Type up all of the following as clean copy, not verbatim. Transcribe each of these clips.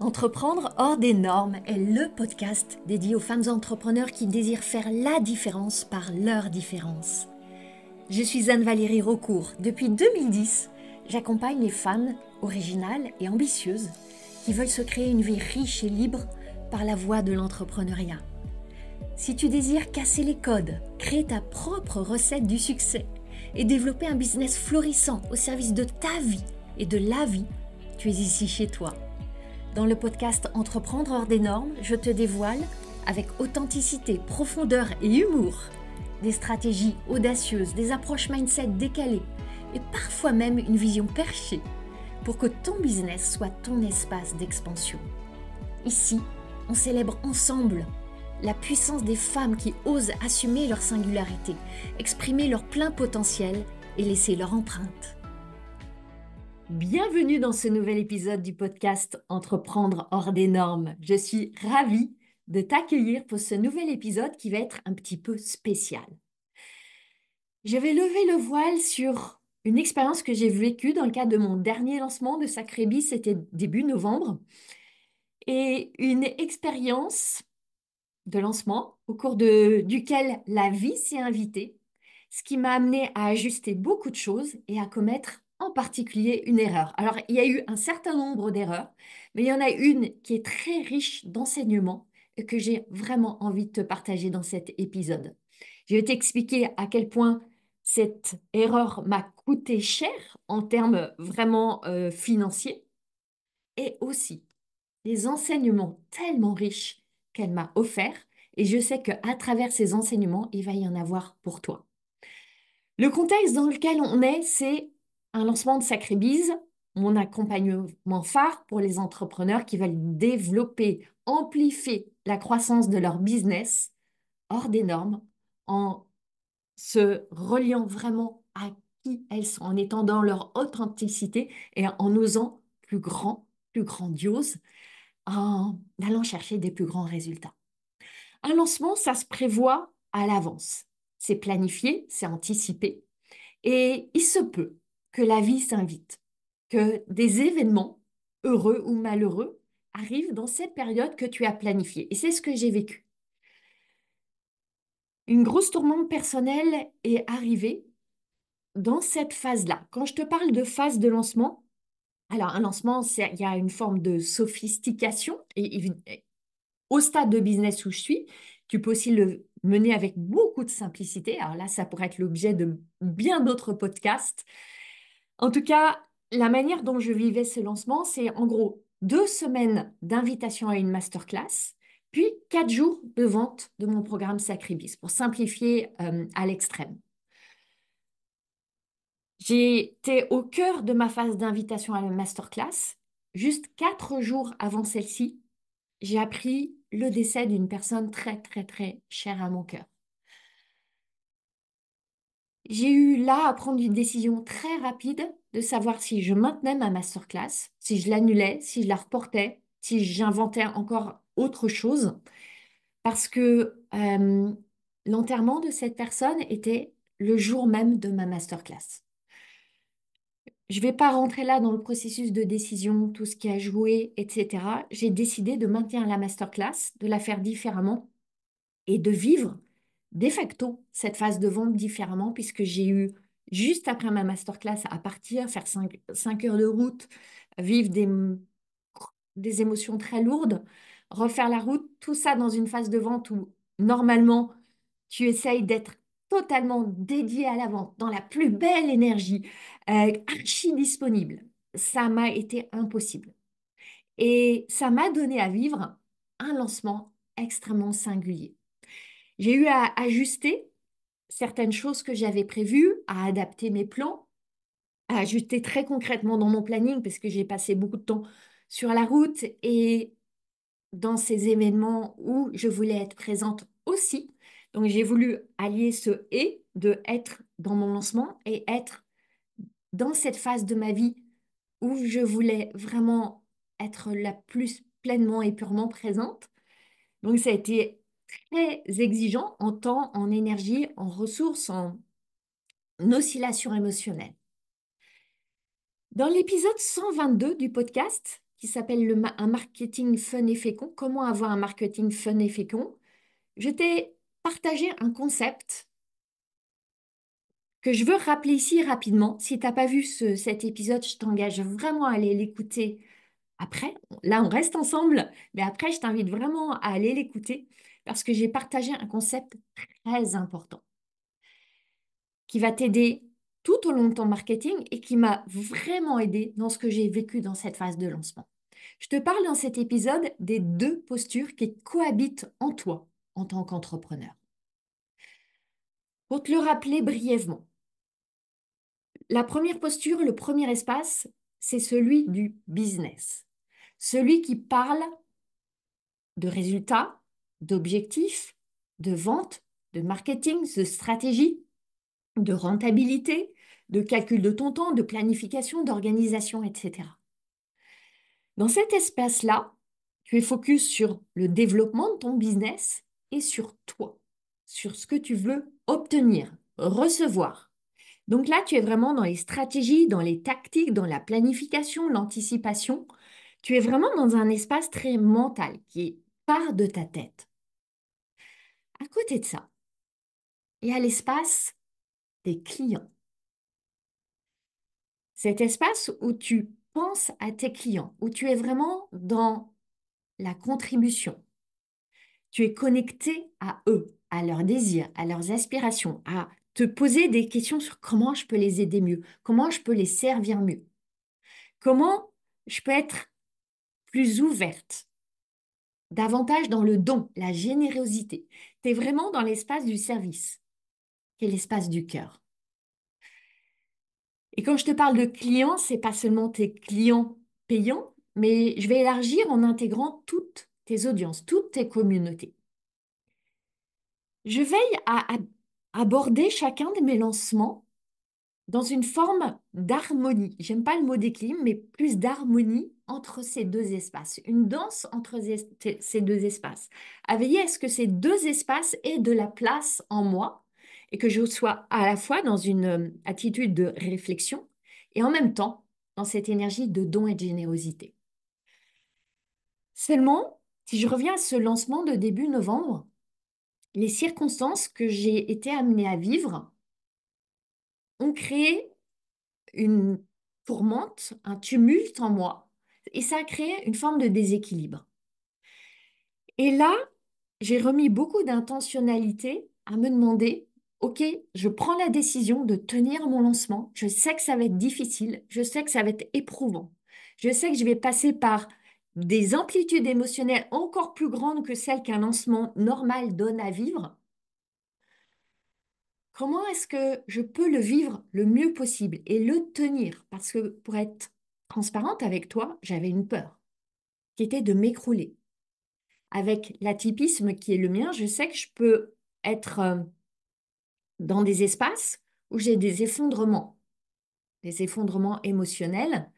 Entreprendre hors des normes est le podcast dédié aux femmes entrepreneurs qui désirent faire la différence par leur différence. Je suis Anne-Valérie Raucourt. Depuis 2010, j'accompagne les femmes originales et ambitieuses qui veulent se créer une vie riche et libre par la voie de l'entrepreneuriat. Si tu désires casser les codes, créer ta propre recette du succès et développer un business florissant au service de ta vie et de la vie, tu es ici chez toi. Dans le podcast Entreprendre hors des normes, je te dévoile, avec authenticité, profondeur et humour, des stratégies audacieuses, des approches mindset décalées et parfois même une vision perchée pour que ton business soit ton espace d'expansion. Ici, on célèbre ensemble la puissance des femmes qui osent assumer leur singularité, exprimer leur plein potentiel et laisser leur empreinte. Bienvenue dans ce nouvel épisode du podcast Entreprendre hors des normes. Je suis ravie de t'accueillir pour ce nouvel épisode qui va être un petit peu spécial. Je vais lever le voile sur une expérience que j'ai vécue dans le cadre de mon dernier lancement de Sacrébis, c'était début novembre, et une expérience de lancement au cours duquel la vie s'est invitée, ce qui m'a amené à ajuster beaucoup de choses et à commettre en particulier une erreur. Alors, il y a eu un certain nombre d'erreurs, mais il y en a une qui est très riche d'enseignements et que j'ai vraiment envie de te partager dans cet épisode. Je vais t'expliquer à quel point cette erreur m'a coûté cher en termes vraiment financiers et aussi des enseignements tellement riches qu'elle m'a offerts et je sais qu'à travers ces enseignements, il va y en avoir pour toi. Le contexte dans lequel on est, c'est un lancement de Sacrébise, mon accompagnement phare pour les entrepreneurs qui veulent développer, amplifier la croissance de leur business hors des normes en se reliant vraiment à qui elles sont, en étant dans leur authenticité et en osant plus grand, plus grandiose, en allant chercher des plus grands résultats. Un lancement, ça se prévoit à l'avance. C'est planifié, c'est anticipé. Et il se peut que la vie s'invite, que des événements, heureux ou malheureux, arrivent dans cette période que tu as planifiée. Et c'est ce que j'ai vécu. Une grosse tourmente personnelle est arrivée dans cette phase-là. Quand je te parle de phase de lancement, alors un lancement, il y a une forme de sophistication et au stade de business où je suis, tu peux aussi le mener avec beaucoup de simplicité. Alors là, ça pourrait être l'objet de bien d'autres podcasts. En tout cas, la manière dont je vivais ce lancement, c'est en gros 2 semaines d'invitation à une masterclass, puis 4 jours de vente de mon programme Sacrébis, pour simplifier à l'extrême. J'étais au cœur de ma phase d'invitation à la masterclass. Juste 4 jours avant celle-ci, j'ai appris le décès d'une personne très, très, très chère à mon cœur. J'ai eu là à prendre une décision très rapide de savoir si je maintenais ma masterclass, si je l'annulais, si je la reportais, si j'inventais encore autre chose, parce que l'enterrement de cette personne était le jour même de ma masterclass. Je ne vais pas rentrer là dans le processus de décision, tout ce qui a joué, etc. J'ai décidé de maintenir la masterclass, de la faire différemment et de vivre de facto cette phase de vente différemment puisque j'ai eu, juste après ma masterclass, à partir, faire 5 heures de route, vivre des émotions très lourdes, refaire la route, tout ça dans une phase de vente où normalement tu essayes d'être totalement dédié à la vente, dans la plus belle énergie, archi disponible. Ça m'a été impossible. Et ça m'a donné à vivre un lancement extrêmement singulier. J'ai eu à ajuster certaines choses que j'avais prévues, à adapter mes plans, à ajuster très concrètement dans mon planning parce que j'ai passé beaucoup de temps sur la route et dans ces événements où je voulais être présente aussi. Donc j'ai voulu allier ce et de être dans mon lancement et être dans cette phase de ma vie où je voulais vraiment être la plus pleinement et purement présente. Donc ça a été très exigeant en temps, en énergie, en ressources, en oscillation émotionnelle. Dans l'épisode 122 du podcast, qui s'appelle un marketing fun et fécond. Comment avoir un marketing fun et fécond? Je t'ai partagé un concept que je veux rappeler ici rapidement. Si tu n'as pas vu cet épisode, je t'engage vraiment à aller l'écouter après. Là, on reste ensemble, mais après, je t'invite vraiment à aller l'écouter parce que j'ai partagé un concept très important qui va t'aider tout au long de ton marketing et qui m'a vraiment aidé dans ce que j'ai vécu dans cette phase de lancement. Je te parle dans cet épisode des deux postures qui cohabitent en toi en tant qu'entrepreneur. Pour te le rappeler brièvement, la première posture, le premier espace, c'est celui du business. Celui qui parle de résultats, d'objectifs, de vente, de marketing, de stratégie, de rentabilité, de calcul de ton temps, de planification, d'organisation, etc. Dans cet espace-là, tu es focus sur le développement de ton business et sur toi, sur ce que tu veux obtenir, recevoir. Donc là, tu es vraiment dans les stratégies, dans les tactiques, dans la planification, l'anticipation. Tu es vraiment dans un espace très mental qui part de ta tête. À côté de ça, il y a l'espace des clients. Cet espace où tu penses à tes clients, où tu es vraiment dans la contribution. Tu es connecté à eux, à leurs désirs, à leurs aspirations, à te poser des questions sur comment je peux les aider mieux, comment je peux les servir mieux, comment je peux être plus ouverte, davantage dans le don, la générosité. Tu es vraiment dans l'espace du service, qui est l'espace du cœur. Et quand je te parle de clients, c'est pas seulement tes clients payants, mais je vais élargir en intégrant toutes tes audiences, toutes tes communautés. Je veille à aborder chacun de mes lancements dans une forme d'harmonie. J'aime pas le mot d'équilibre, mais plus d'harmonie entre ces deux espaces. Une danse entre ces deux espaces. À veiller à ce que ces deux espaces aient de la place en moi et que je sois à la fois dans une attitude de réflexion et en même temps dans cette énergie de don et de générosité. Seulement, si je reviens à ce lancement de début novembre, les circonstances que j'ai été amenée à vivre ont créé une tourmente, un tumulte en moi, et ça a créé une forme de déséquilibre. Et là, j'ai remis beaucoup d'intentionnalité à me demander, OK, je prends la décision de tenir mon lancement, je sais que ça va être difficile, je sais que ça va être éprouvant, je sais que je vais passer par des amplitudes émotionnelles encore plus grandes que celles qu'un lancement normal donne à vivre. Comment est-ce que je peux le vivre le mieux possible et le tenir? Parce que pour être transparente avec toi, j'avais une peur qui était de m'écrouler. Avec l'atypisme qui est le mien, je sais que je peux être dans des espaces où j'ai des effondrements émotionnels.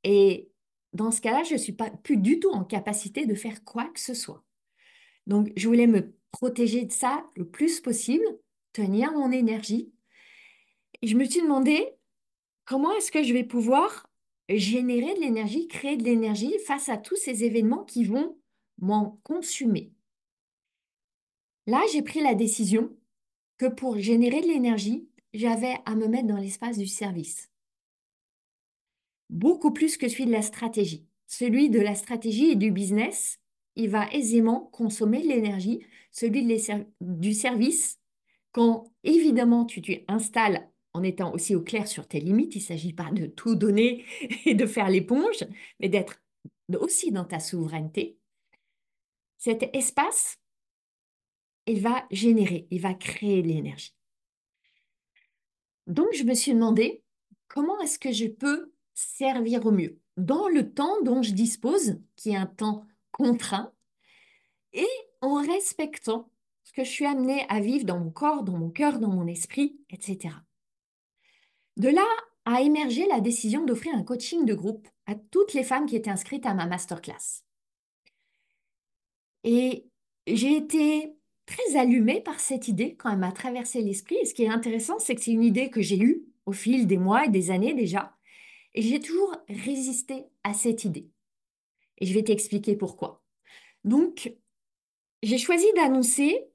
Et dans ce cas-là, je ne suis pas plus du tout en capacité de faire quoi que ce soit. Donc, je voulais me protéger de ça le plus possible, tenir mon énergie. Et je me suis demandé, comment est-ce que je vais pouvoir générer de l'énergie, créer de l'énergie face à tous ces événements qui vont m'en consumer? Là, j'ai pris la décision que pour générer de l'énergie, j'avais à me mettre dans l'espace du service. Beaucoup plus que celui de la stratégie. Celui de la stratégie et du business, il va aisément consommer de l'énergie. Celui du service, quand évidemment tu installes en étant aussi au clair sur tes limites, il ne s'agit pas de tout donner et de faire l'éponge, mais d'être aussi dans ta souveraineté. Cet espace, il va générer, il va créer de l'énergie. Donc, je me suis demandé comment est-ce que je peux servir au mieux dans le temps dont je dispose, qui est un temps contraint, et en respectant ce que je suis amenée à vivre dans mon corps, dans mon cœur, dans mon esprit, etc. De là a émergé la décision d'offrir un coaching de groupe à toutes les femmes qui étaient inscrites à ma masterclass. Et j'ai été très allumée par cette idée quand elle m'a traversé l'esprit. Et ce qui est intéressant, c'est que c'est une idée que j'ai eue au fil des mois et des années déjà. Et j'ai toujours résisté à cette idée. Et je vais t'expliquer pourquoi. Donc, j'ai choisi d'annoncer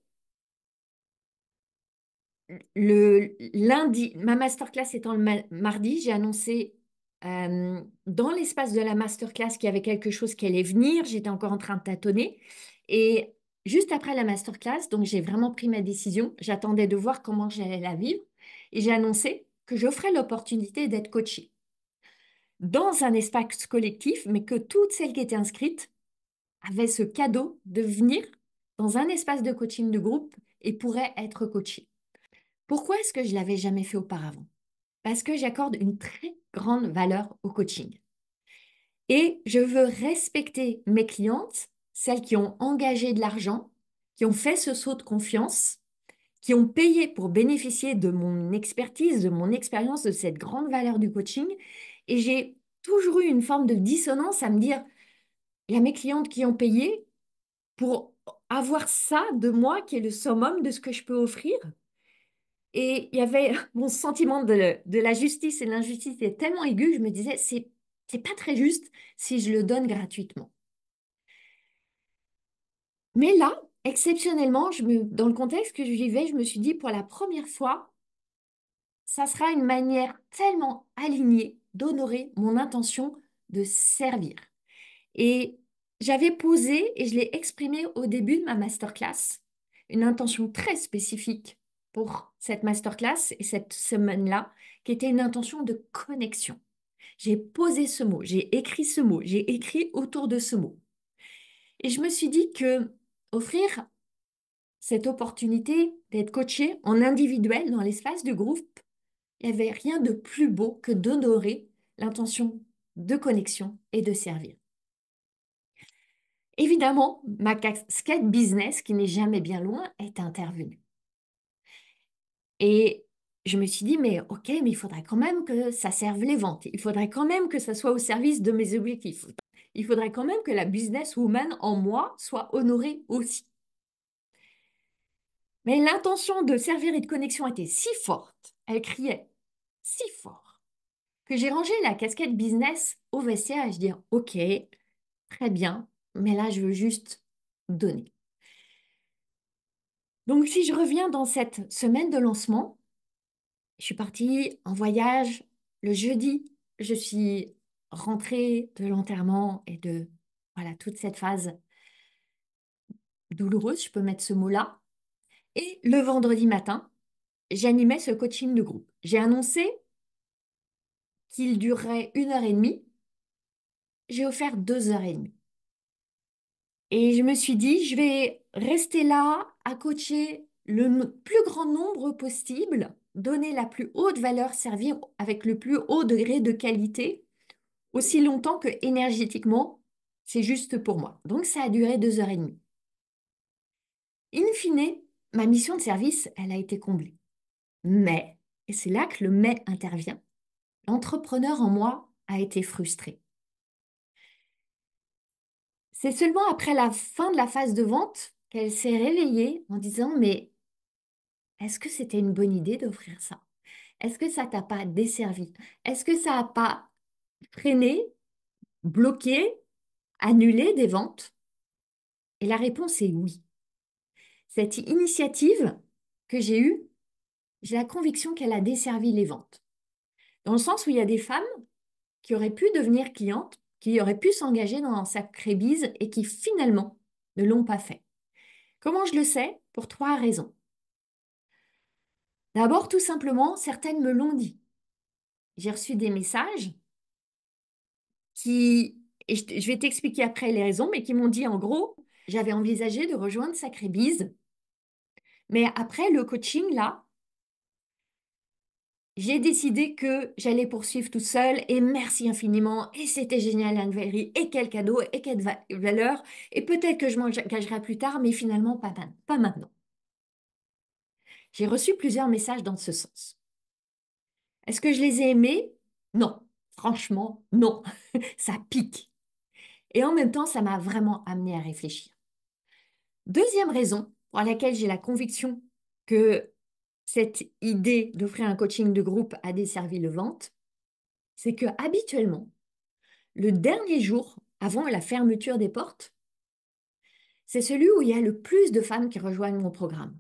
le lundi, ma masterclass étant le mardi, j'ai annoncé dans l'espace de la masterclass qu'il y avait quelque chose qui allait venir. J'étais encore en train de tâtonner. Et juste après la masterclass, donc j'ai vraiment pris ma décision. J'attendais de voir comment j'allais la vivre. Et j'ai annoncé que j'offrais l'opportunité d'être coachée dans un espace collectif, mais que toutes celles qui étaient inscrites avaient ce cadeau de venir dans un espace de coaching de groupe et pourraient être coachées. Pourquoi est-ce que je ne l'avais jamais fait auparavant? Parce que j'accorde une très grande valeur au coaching. Et je veux respecter mes clientes, celles qui ont engagé de l'argent, qui ont fait ce saut de confiance, qui ont payé pour bénéficier de mon expertise, de mon expérience, de cette grande valeur du coaching. Et j'ai toujours eu une forme de dissonance à me dire, il y a mes clientes qui ont payé pour avoir ça de moi qui est le summum de ce que je peux offrir. Et il y avait mon sentiment de la justice et de l'injustice est tellement aigu, je me disais, c'est pas très juste si je le donne gratuitement. Mais là, exceptionnellement, dans le contexte que je vivais, je me suis dit, pour la première fois, ça sera une manière tellement alignée d'honorer mon intention de servir. Et j'avais posé et je l'ai exprimé au début de ma masterclass, une intention très spécifique pour cette masterclass et cette semaine-là, qui était une intention de connexion. J'ai posé ce mot, j'ai écrit ce mot, j'ai écrit autour de ce mot. Et je me suis dit que offrir cette opportunité d'être coaché en individuel dans l'espace du groupe, il n'y avait rien de plus beau que d'honorer l'intention de connexion et de servir. Évidemment, ma casquette business, qui n'est jamais bien loin, est intervenue. Et je me suis dit, mais ok, mais il faudrait quand même que ça serve les ventes. Il faudrait quand même que ça soit au service de mes objectifs. Il faudrait quand même que la businesswoman en moi soit honorée aussi. Mais l'intention de servir et de connexion était si forte, elle criait si fort, que j'ai rangé la casquette business au vestiaire et je dis, ok, très bien, mais là, je veux juste donner. Donc, si je reviens dans cette semaine de lancement, je suis partie en voyage le jeudi. Je suis rentrée de l'enterrement et de voilà toute cette phase douloureuse, je peux mettre ce mot-là. Et le vendredi matin, j'animais ce coaching de groupe. J'ai annoncé qu'il durerait 1 heure et demie. J'ai offert 2 heures et demie. Et je me suis dit, je vais rester là à coacher le plus grand nombre possible, donner la plus haute valeur, servir avec le plus haut degré de qualité, aussi longtemps que énergétiquement, c'est juste pour moi. Donc ça a duré 2 heures et demie. In fine, ma mission de service, elle a été comblée. Mais, et c'est là que le mais intervient, l'entrepreneur en moi a été frustré. C'est seulement après la fin de la phase de vente qu'elle s'est réveillée en disant, mais est-ce que c'était une bonne idée d'offrir ça? Est-ce que ça t'a pas desservi? Est-ce que ça n'a pas freiné, bloqué, annulé des ventes? Et la réponse est oui. Cette initiative que j'ai eue, j'ai la conviction qu'elle a desservi les ventes. Dans le sens où il y a des femmes qui auraient pu devenir clientes, qui auraient pu s'engager dans un sacré bise et qui finalement ne l'ont pas fait. Comment je le sais? Pour 3 raisons. D'abord, tout simplement, certaines me l'ont dit. J'ai reçu des messages et je vais t'expliquer après les raisons, mais qui m'ont dit en gros, j'avais envisagé de rejoindre Sacré Bise, mais après le coaching, là, j'ai décidé que j'allais poursuivre toute seule et merci infiniment et c'était génial Anne-Valérie et quel cadeau et quelle valeur et peut-être que je m'engagerai plus tard, mais finalement pas maintenant. J'ai reçu plusieurs messages dans ce sens. Est-ce que je les ai aimés? Non, franchement, non. Ça pique. Et en même temps, ça m'a vraiment amené à réfléchir. Deuxième raison pour laquelle j'ai la conviction que cette idée d'offrir un coaching de groupe a desservi le vente, c'est que habituellement, le dernier jour avant la fermeture des portes, c'est celui où il y a le plus de femmes qui rejoignent mon programme.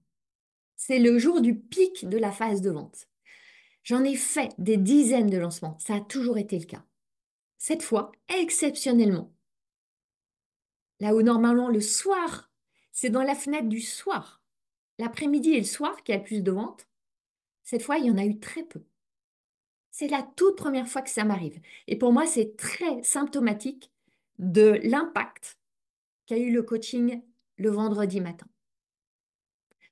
C'est le jour du pic de la phase de vente. J'en ai fait des dizaines de lancements, ça a toujours été le cas. Cette fois, exceptionnellement, là où normalement le soir, c'est dans la fenêtre du soir, l'après-midi et le soir qu'il y a le plus de ventes, cette fois, il y en a eu très peu. C'est la toute première fois que ça m'arrive. Et pour moi, c'est très symptomatique de l'impact qu'a eu le coaching le vendredi matin.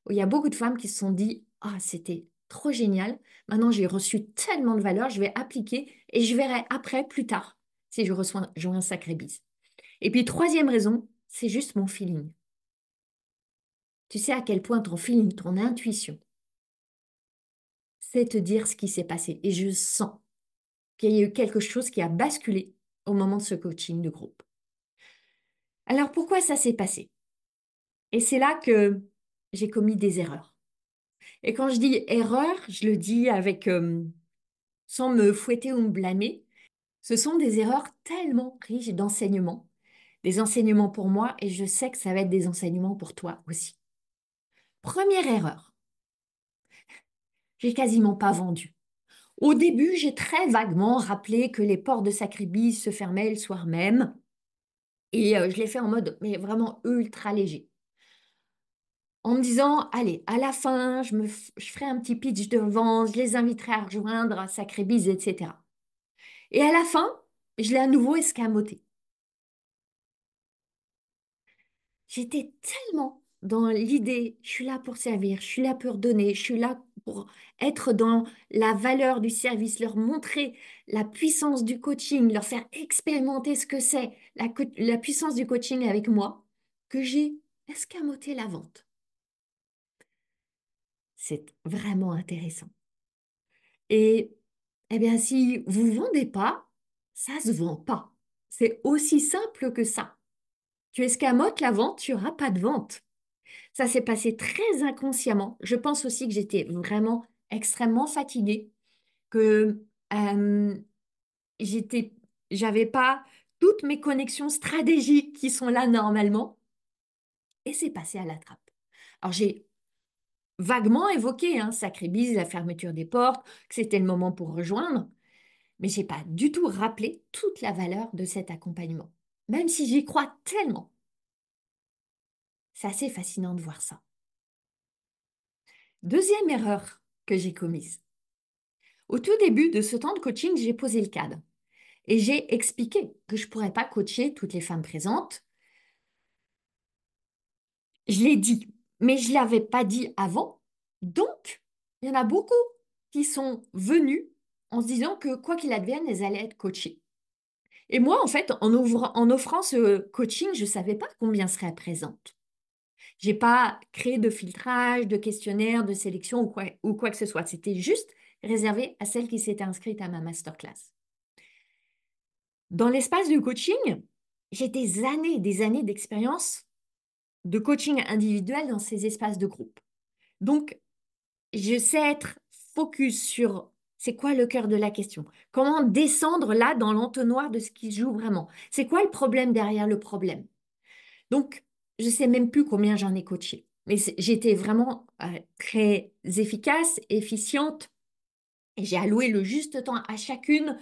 Il y a beaucoup de femmes qui se sont dit, ah, c'était trop génial. Maintenant, j'ai reçu tellement de valeur, je vais appliquer et je verrai après, plus tard, si je reçois un sacré bise. Et puis, troisième raison, c'est juste mon feeling. Tu sais à quel point ton feeling, ton intuition, c'est te dire ce qui s'est passé. Et je sens qu'il y a eu quelque chose qui a basculé au moment de ce coaching de groupe. Alors, pourquoi ça s'est passé? Et c'est là que j'ai commis des erreurs. Et quand je dis erreur, je le dis avec, sans me fouetter ou me blâmer. Ce sont des erreurs tellement riches d'enseignements, des enseignements pour moi et je sais que ça va être des enseignements pour toi aussi. Première erreur, j'ai quasiment pas vendu. Au début, j'ai très vaguement rappelé que les portes de Sacribis se fermaient le soir même et je l'ai fait en mode mais vraiment ultra léger. En me disant, allez, à la fin, je ferai un petit pitch de vente, je les inviterai à rejoindre Sacribis, etc. Et à la fin, je l'ai à nouveau escamoté. J'étais tellement dans l'idée, je suis là pour servir, je suis là pour donner, je suis là pour être dans la valeur du service, leur montrer la puissance du coaching, leur faire expérimenter ce que c'est, la puissance du coaching avec moi, que j'ai escamoté la vente. C'est vraiment intéressant. Et eh bien, si vous vendez pas, ça se vend pas. C'est aussi simple que ça. Tu escamotes la vente, tu n'auras pas de vente. Ça s'est passé très inconsciemment. Je pense aussi que j'étais vraiment extrêmement fatiguée, que j'étais, j'avais pas toutes mes connexions stratégiques qui sont là normalement, et c'est passé à la trappe. Alors j'ai vaguement évoqué, hein, sacré bise, la fermeture des portes, que c'était le moment pour rejoindre, mais j'ai pas du tout rappelé toute la valeur de cet accompagnement, même si j'y crois tellement. C'est assez fascinant de voir ça. Deuxième erreur que j'ai commise. Au tout début de ce temps de coaching, j'ai posé le cadre et j'ai expliqué que je ne pourrais pas coacher toutes les femmes présentes. Je l'ai dit, mais je ne l'avais pas dit avant. Donc, il y en a beaucoup qui sont venus en se disant que quoi qu'il advienne, elles allaient être coachées. Et moi, en fait, en offrant ce coaching, je ne savais pas combien seraient présentes. J'ai pas créé de filtrage, de questionnaire, de sélection ou quoi que ce soit. C'était juste réservé à celles qui s'étaient inscrites à ma masterclass. Dans l'espace du coaching, j'ai des années d'expérience de coaching individuel dans ces espaces de groupe. Donc, je sais être focus sur c'est quoi le cœur de la question. Comment descendre là dans l'entonnoir de ce qui se joue vraiment. C'est quoi le problème derrière le problème. Donc, je sais même plus combien j'en ai coaché. Mais j'étais vraiment très efficace, efficiente. Et j'ai alloué le juste temps à chacune.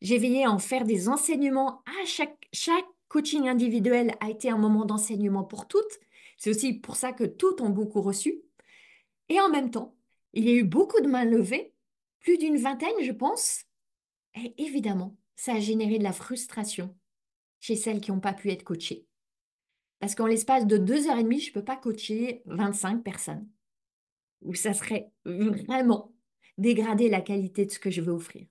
J'ai veillé à en faire des enseignements à chaque coaching individuel a été un moment d'enseignement pour toutes. C'est aussi pour ça que toutes ont beaucoup reçu. Et en même temps, il y a eu beaucoup de mains levées, plus d'une vingtaine, je pense. Et évidemment, ça a généré de la frustration chez celles qui n'ont pas pu être coachées. Parce qu'en l'espace de 2 heures et demie, je ne peux pas coacher 25 personnes. Ou ça serait vraiment dégrader la qualité de ce que je veux offrir.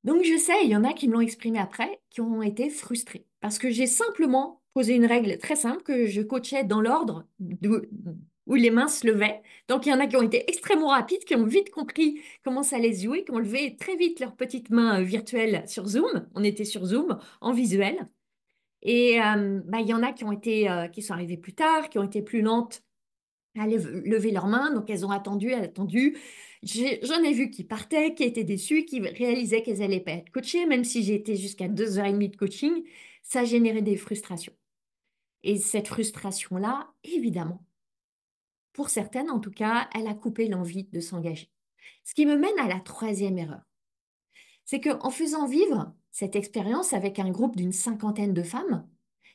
Donc je sais, il y en a qui me l'ont exprimé après, qui ont été frustrés. Parce que j'ai simplement posé une règle très simple que je coachais dans l'ordre où les mains se levaient. Donc il y en a qui ont été extrêmement rapides, qui ont vite compris comment ça allait se jouer, qui ont levé très vite leurs petites mains virtuelles sur Zoom. On était sur Zoom en visuel. Et bah, il y en a qui ont été, qui sont arrivées plus tard, qui ont été plus lentes à lever leurs mains. Donc, elles ont attendu, elles ont attendu. J'en ai vu qui partaient, qui étaient déçues, qui réalisaient qu'elles n'allaient pas être coachées. Même si j'ai été jusqu'à 2h30 de coaching, ça générait des frustrations. Et cette frustration-là, évidemment, pour certaines en tout cas, elle a coupé l'envie de s'engager. Ce qui me mène à la troisième erreur. C'est qu'en faisant vivre cette expérience avec un groupe d'une cinquantaine de femmes,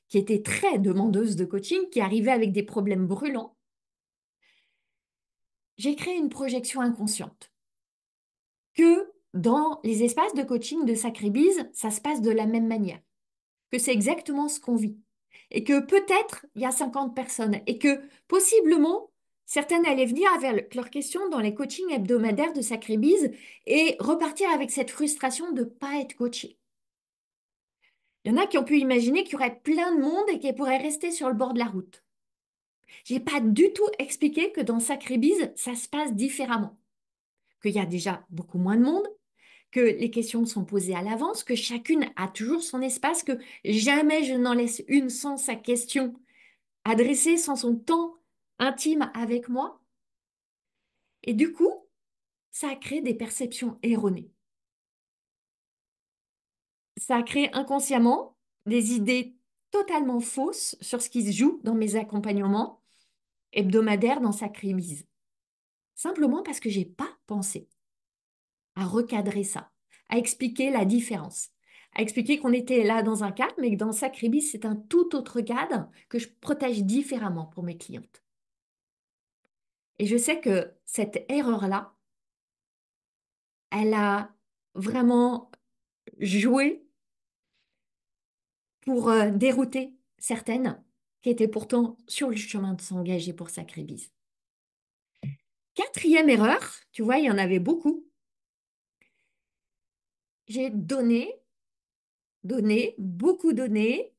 qui étaient très demandeuses de coaching, qui arrivaient avec des problèmes brûlants, j'ai créé une projection inconsciente que dans les espaces de coaching de Sacrébise, ça se passe de la même manière, que c'est exactement ce qu'on vit, et que peut-être il y a 50 personnes, et que possiblement certaines allaient venir avec leurs questions dans les coachings hebdomadaires de Sacrébise et repartir avec cette frustration de ne pas être coachées. Il y en a qui ont pu imaginer qu'il y aurait plein de monde et qu'ils pourraient rester sur le bord de la route. J'ai pas du tout expliqué que dans Sacrébise, ça se passe différemment, qu'il y a déjà beaucoup moins de monde, que les questions sont posées à l'avance, que chacune a toujours son espace, que jamais je n'en laisse une sans sa question adressée, sans son temps intime avec moi. Et du coup, ça a créé des perceptions erronées. Ça a créé inconsciemment des idées totalement fausses sur ce qui se joue dans mes accompagnements hebdomadaires dans Sacrébise. Simplement parce que j'ai pas pensé à recadrer ça, à expliquer la différence, à expliquer qu'on était là dans un cadre, mais que dans Sacrébis, c'est un tout autre cadre que je protège différemment pour mes clientes. Et je sais que cette erreur-là, elle a vraiment joué pour dérouter certaines qui étaient pourtant sur le chemin de s'engager pour Sacrébis. Quatrième erreur, tu vois, il y en avait beaucoup. J'ai beaucoup donné.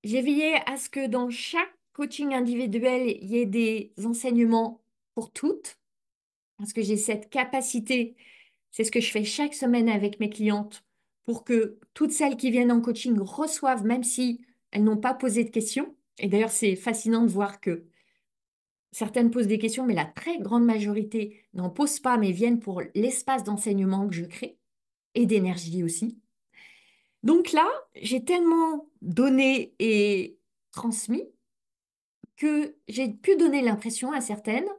J'ai veillé à ce que dans chaque coaching individuel, il y ait des enseignements pour toutes, parce que j'ai cette capacité, c'est ce que je fais chaque semaine avec mes clientes, pour que toutes celles qui viennent en coaching reçoivent, même si elles n'ont pas posé de questions. Et d'ailleurs, c'est fascinant de voir que certaines posent des questions, mais la très grande majorité n'en posent pas, mais viennent pour l'espace d'enseignement que je crée, et d'énergie aussi. Donc là, j'ai tellement donné et transmis que j'ai pu donner l'impression à certaines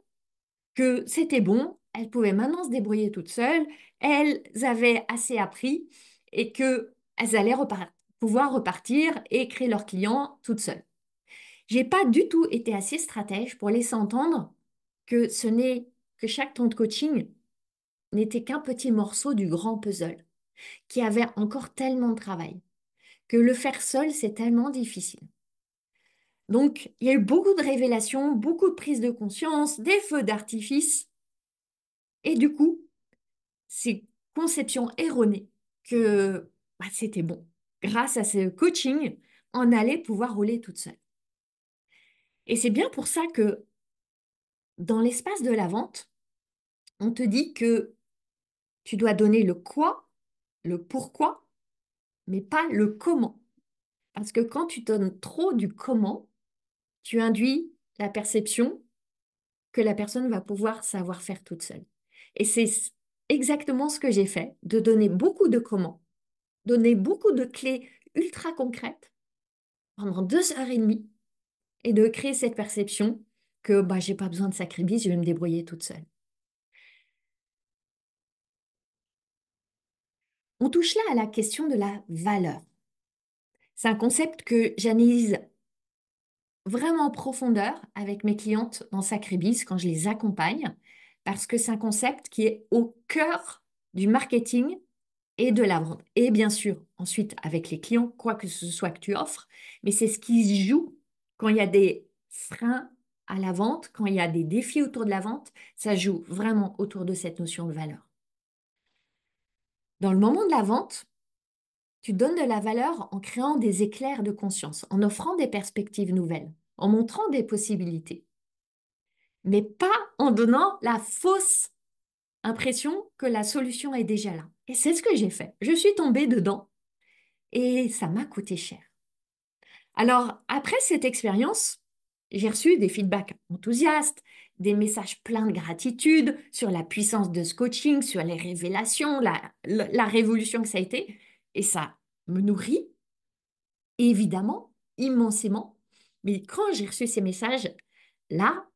que c'était bon, elles pouvaient maintenant se débrouiller toutes seules, elles avaient assez appris et qu'elles allaient pouvoir repartir et créer leurs clients toutes seules. J'ai pas du tout été assez stratège pour laisser entendre que que chaque temps de coaching n'était qu'un petit morceau du grand puzzle, qui avait encore tellement de travail, que le faire seul, c'est tellement difficile. Donc, il y a eu beaucoup de révélations, beaucoup de prises de conscience, des feux d'artifice, et du coup, ces conceptions erronées que c'était bon. Grâce à ce coaching, on allait pouvoir rouler toute seule. Et c'est bien pour ça que dans l'espace de la vente, on te dit que tu dois donner le quoi, le pourquoi, mais pas le comment. Parce que quand tu donnes trop du comment, tu induis la perception que la personne va pouvoir savoir faire toute seule. Et c'est exactement ce que j'ai fait, de donner beaucoup de comment, donner beaucoup de clés ultra concrètes pendant 2h30 et de créer cette perception que j'ai pas besoin de sacrifice, je vais me débrouiller toute seule. On touche là à la question de la valeur. C'est un concept que j'analyse vraiment en profondeur avec mes clientes dans Sacrébis quand je les accompagne, parce que c'est un concept qui est au cœur du marketing et de la vente. Et bien sûr, ensuite, avec les clients, quoi que ce soit que tu offres, mais c'est ce qui se joue quand il y a des freins à la vente, quand il y a des défis autour de la vente, ça joue vraiment autour de cette notion de valeur. Dans le moment de la vente, tu donnes de la valeur en créant des éclairs de conscience, en offrant des perspectives nouvelles, en montrant des possibilités, mais pas en donnant la fausse impression que la solution est déjà là. Et c'est ce que j'ai fait. Je suis tombée dedans et ça m'a coûté cher. Alors, après cette expérience, J'ai reçu des feedbacks enthousiastes, des messages pleins de gratitude sur la puissance de ce coaching, sur les révélations, la révolution que ça a été. Et ça me nourrit, évidemment, immensément. Mais quand j'ai reçu ces messages, là,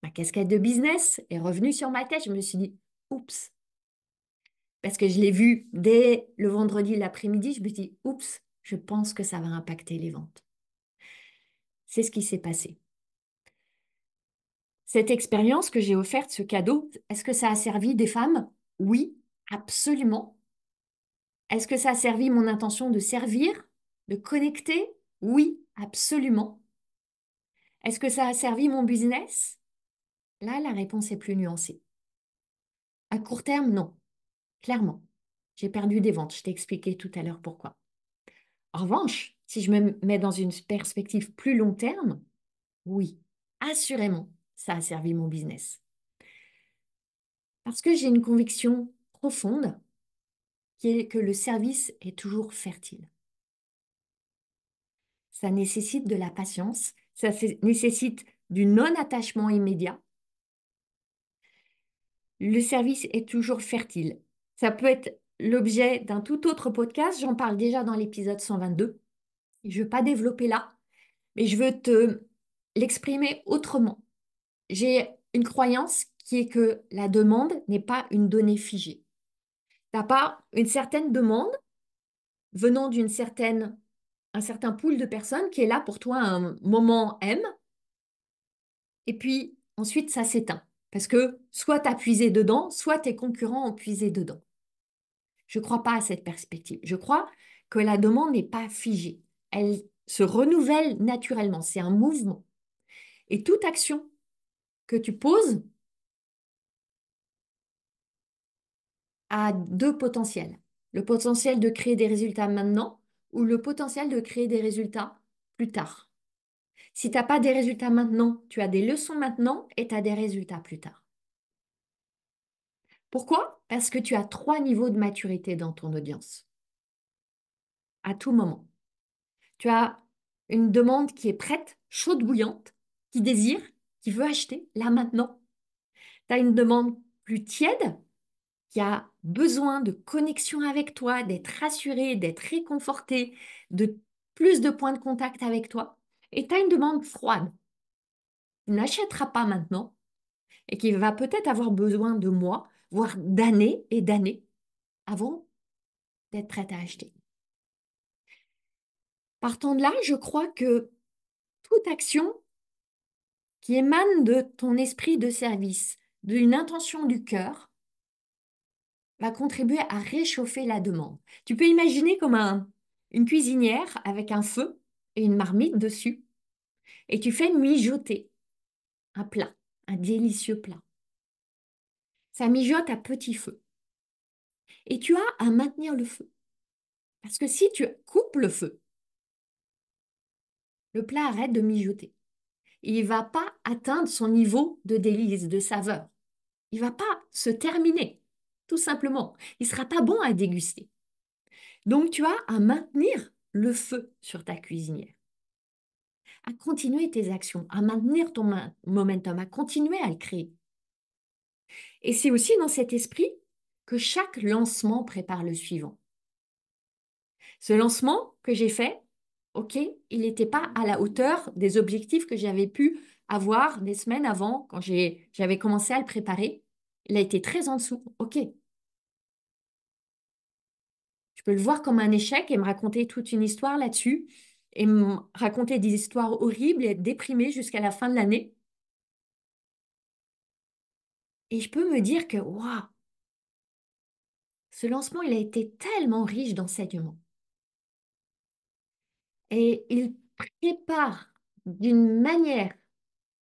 ma casquette de business est revenue sur ma tête. Je me suis dit, oups, parce que je l'ai vu dès le vendredi l'après-midi, je me suis dit, oups, je pense que ça va impacter les ventes. C'est ce qui s'est passé. Cette expérience que j'ai offerte, ce cadeau, est-ce que ça a servi des femmes? Oui, absolument. Est-ce que ça a servi mon intention de servir, de connecter? Oui, absolument. Est-ce que ça a servi mon business? Là, la réponse est plus nuancée. À court terme, non, clairement. J'ai perdu des ventes. Je t'ai expliqué tout à l'heure pourquoi. En revanche, si je me mets dans une perspective plus long terme, oui, assurément, ça a servi mon business. Parce que j'ai une conviction profonde qui est que le service est toujours fertile. Ça nécessite de la patience, nécessite du non-attachement immédiat. Le service est toujours fertile. Ça peut être l'objet d'un tout autre podcast, j'en parle déjà dans l'épisode 122. Je ne veux pas développer là, mais je veux te l'exprimer autrement. J'ai une croyance qui est que la demande n'est pas une donnée figée. Tu n'as pas une certaine demande venant un certain pool de personnes qui est là pour toi à un moment M, et puis ensuite ça s'éteint. Parce que soit tu as puisé dedans, soit tes concurrents ont puisé dedans. Je ne crois pas à cette perspective. Je crois que la demande n'est pas figée. Elle se renouvelle naturellement. C'est un mouvement. Et toute action que tu poses a deux potentiels. Le potentiel de créer des résultats maintenant ou le potentiel de créer des résultats plus tard. Si tu n'as pas des résultats maintenant, tu as des leçons maintenant et tu as des résultats plus tard. Pourquoi? Parce que tu as trois niveaux de maturité dans ton audience, à tout moment. Tu as une demande qui est prête, chaude, bouillante, qui désire, qui veut acheter, là maintenant. Tu as une demande plus tiède, qui a besoin de connexion avec toi, d'être rassuré, d'être réconforté, de plus de points de contact avec toi. Et tu as une demande froide, qui n'achètera pas maintenant et qui va peut-être avoir besoin de mois, voire d'années et d'années avant d'être prête à acheter. Partant de là, je crois que toute action qui émane de ton esprit de service, d'une intention du cœur, va contribuer à réchauffer la demande. Tu peux imaginer comme une cuisinière avec un feu et une marmite dessus, et tu fais mijoter un plat, un délicieux plat. Ça mijote à petit feu. Et tu as à maintenir le feu. Parce que si tu coupes le feu, le plat arrête de mijoter. Il ne va pas atteindre son niveau de délice, de saveur. Il ne va pas se terminer, tout simplement. Il ne sera pas bon à déguster. Donc tu as à maintenir le feu sur ta cuisinière, à continuer tes actions, à maintenir ton momentum, à continuer à le créer. Et c'est aussi dans cet esprit que chaque lancement prépare le suivant. Ce lancement que j'ai fait, ok, il n'était pas à la hauteur des objectifs que j'avais pu avoir des semaines avant, quand j'avais commencé à le préparer. Il a été très en dessous, ok. Je peux le voir comme un échec et me raconter toute une histoire là-dessus et me raconter des histoires horribles et être déprimée jusqu'à la fin de l'année. Et je peux me dire que, waouh, ce lancement, il a été tellement riche d'enseignements. Et il prépare d'une manière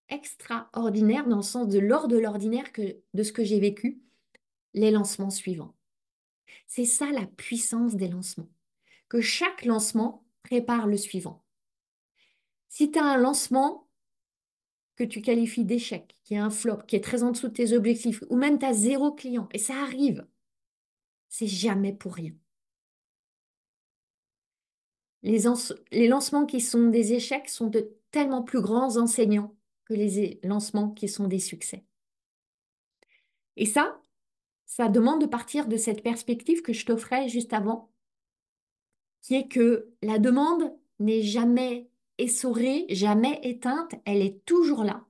extraordinaire, dans le sens de l'ordre de l'ordinaire de ce que j'ai vécu, les lancements suivants. C'est ça la puissance des lancements, que chaque lancement prépare le suivant. Si tu as un lancement que tu qualifies d'échec, qui est un flop, qui est très en dessous de tes objectifs, ou même tu as zéro client, et ça arrive, c'est jamais pour rien. Les lancements qui sont des échecs sont de tellement plus grands enseignants que les lancements qui sont des succès. Et ça demande de partir de cette perspective que je t'offrais juste avant, qui est que la demande n'est jamais essorée, jamais éteinte, elle est toujours là.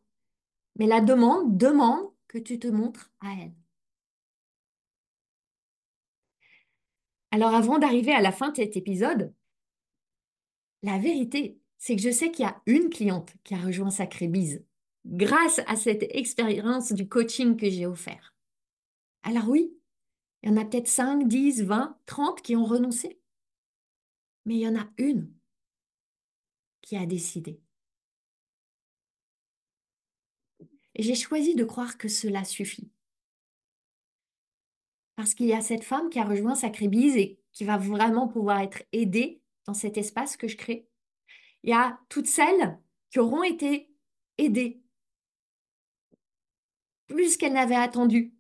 Mais la demande demande que tu te montres à elle. Alors avant d'arriver à la fin de cet épisode, la vérité, c'est que je sais qu'il y a une cliente qui a rejoint Sacré-Bise grâce à cette expérience du coaching que j'ai offert. Alors oui, il y en a peut-être 5, 10, 20, 30 qui ont renoncé. Mais il y en a une qui a décidé. Et j'ai choisi de croire que cela suffit. Parce qu'il y a cette femme qui a rejoint Sacré-Bise et qui va vraiment pouvoir être aidée dans cet espace que je crée. Il y a toutes celles qui auront été aidées plus qu'elles n'avaient attendu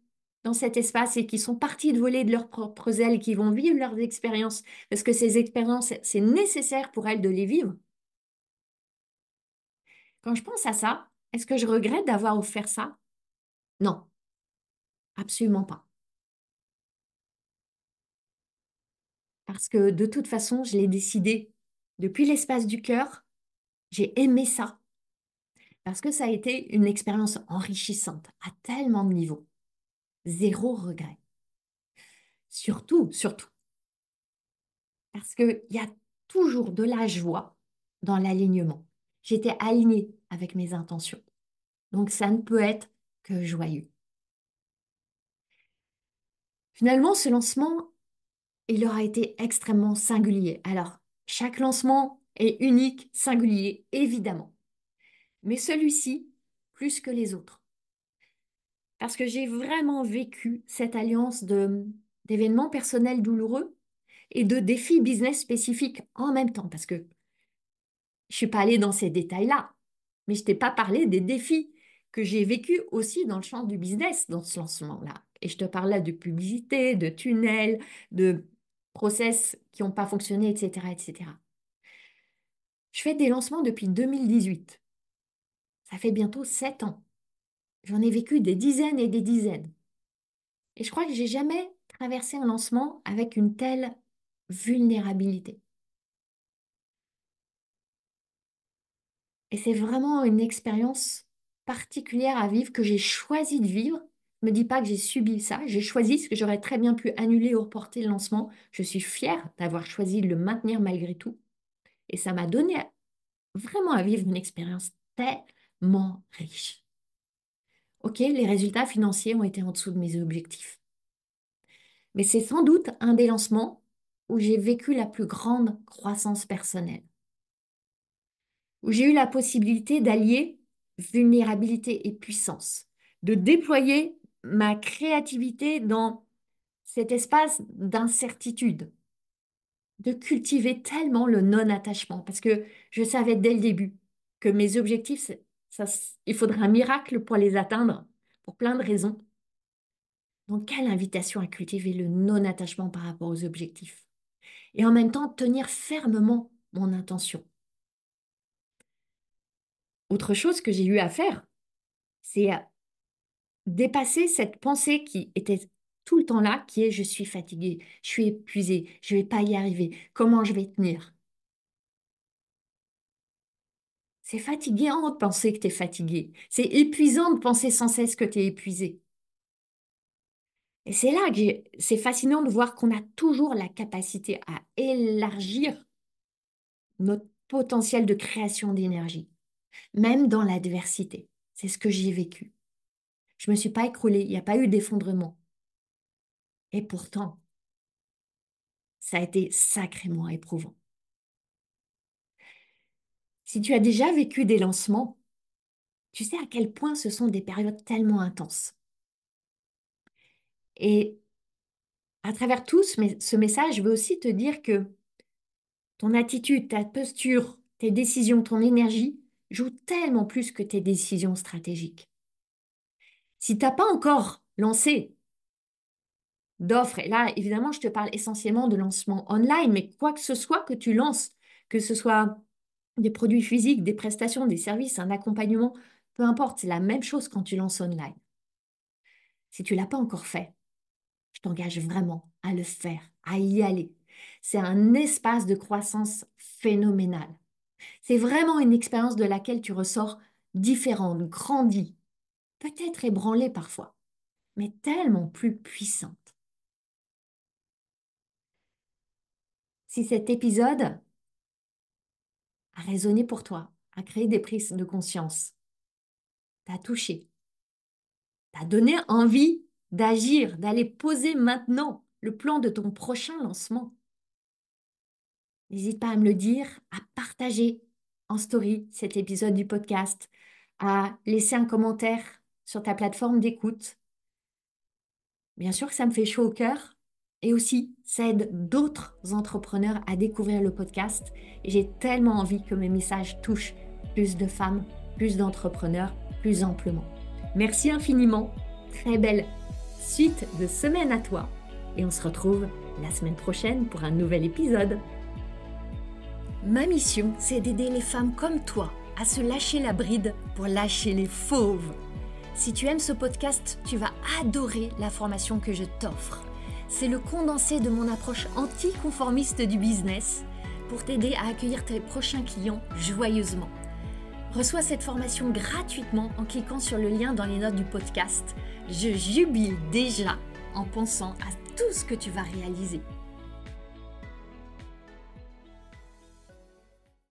dans cet espace et qui sont parties de voler de leurs propres ailes, qui vont vivre leurs expériences, parce que ces expériences, c'est nécessaire pour elles de les vivre. Quand je pense à ça, est-ce que je regrette d'avoir offert ça? Non, absolument pas. Parce que de toute façon, je l'ai décidé depuis l'espace du cœur, j'ai aimé ça, parce que ça a été une expérience enrichissante à tellement de niveaux. Zéro regret. Surtout, parce qu'il y a toujours de la joie dans l'alignement. J'étais alignée avec mes intentions. Donc ça ne peut être que joyeux. Finalement, ce lancement, il aura été extrêmement singulier. Alors, chaque lancement est unique, singulier, évidemment. Mais celui-ci, plus que les autres. Parce que j'ai vraiment vécu cette alliance d'événements personnels douloureux et de défis business spécifiques en même temps. Parce que je ne suis pas allée dans ces détails-là, mais je t'ai pas parlé des défis que j'ai vécus aussi dans le champ du business dans ce lancement-là. Et je te parle là de publicité, de tunnels, de process qui n'ont pas fonctionné, etc., etc. Je fais des lancements depuis 2018. Ça fait bientôt 7 ans. J'en ai vécu des dizaines et des dizaines. Et je crois que j'ai jamais traversé un lancement avec une telle vulnérabilité. Et c'est vraiment une expérience particulière à vivre que j'ai choisi de vivre. Ne me dis pas que j'ai subi ça. J'ai choisi ce que j'aurais très bien pu annuler ou reporter le lancement. Je suis fière d'avoir choisi de le maintenir malgré tout. Et ça m'a donné vraiment à vivre une expérience tellement riche. Ok, les résultats financiers ont été en dessous de mes objectifs. Mais c'est sans doute un des lancements où j'ai vécu la plus grande croissance personnelle, où j'ai eu la possibilité d'allier vulnérabilité et puissance, de déployer ma créativité dans cet espace d'incertitude, de cultiver tellement le non-attachement, parce que je savais dès le début que mes objectifs, il faudrait un miracle pour les atteindre, pour plein de raisons. Donc, quelle invitation à cultiver le non-attachement par rapport aux objectifs. Et en même temps, tenir fermement mon intention. Autre chose que j'ai eu à faire, c'est dépasser cette pensée qui était tout le temps là, qui est je suis fatiguée, je suis épuisée, je vais pas y arriver, comment je vais tenir? C'est fatigant de penser que tu es fatigué. C'est épuisant de penser sans cesse que tu es épuisé. Et c'est là que c'est fascinant de voir qu'on a toujours la capacité à élargir notre potentiel de création d'énergie, même dans l'adversité. C'est ce que j'ai vécu. Je ne me suis pas écroulée, il n'y a pas eu d'effondrement. Et pourtant, ça a été sacrément éprouvant. Si tu as déjà vécu des lancements, tu sais à quel point ce sont des périodes tellement intenses. Et à travers tout ce message, je veux aussi te dire que ton attitude, ta posture, tes décisions, ton énergie jouent tellement plus que tes décisions stratégiques. Si tu n'as pas encore lancé d'offres, et là, évidemment, je te parle essentiellement de lancement online, mais quoi que ce soit que tu lances, que ce soit Des produits physiques, des prestations, des services, un accompagnement, peu importe, c'est la même chose quand tu lances online. Si tu ne l'as pas encore fait, je t'engage vraiment à le faire, à y aller. C'est un espace de croissance phénoménal. C'est vraiment une expérience de laquelle tu ressors différente, grandie, peut-être ébranlée parfois, mais tellement plus puissante. Si cet épisode a résonné pour toi, a créé des prises de conscience, t'a touché, t'a donné envie d'agir, d'aller poser maintenant le plan de ton prochain lancement, n'hésite pas à me le dire, à partager en story cet épisode du podcast, à laisser un commentaire sur ta plateforme d'écoute. Bien sûr que ça me fait chaud au cœur et aussi ça aide d'autres entrepreneurs à découvrir le podcast. Et j'ai tellement envie que mes messages touchent plus de femmes, plus d'entrepreneurs, plus amplement. Merci infiniment. Très belle suite de semaine à toi. Et on se retrouve la semaine prochaine pour un nouvel épisode. Ma mission, c'est d'aider les femmes comme toi à se lâcher la bride pour lâcher les fauves. Si tu aimes ce podcast, tu vas adorer la formation que je t'offre. C'est le condensé de mon approche anticonformiste du business pour t'aider à accueillir tes prochains clients joyeusement. Reçois cette formation gratuitement en cliquant sur le lien dans les notes du podcast. Je jubile déjà en pensant à tout ce que tu vas réaliser.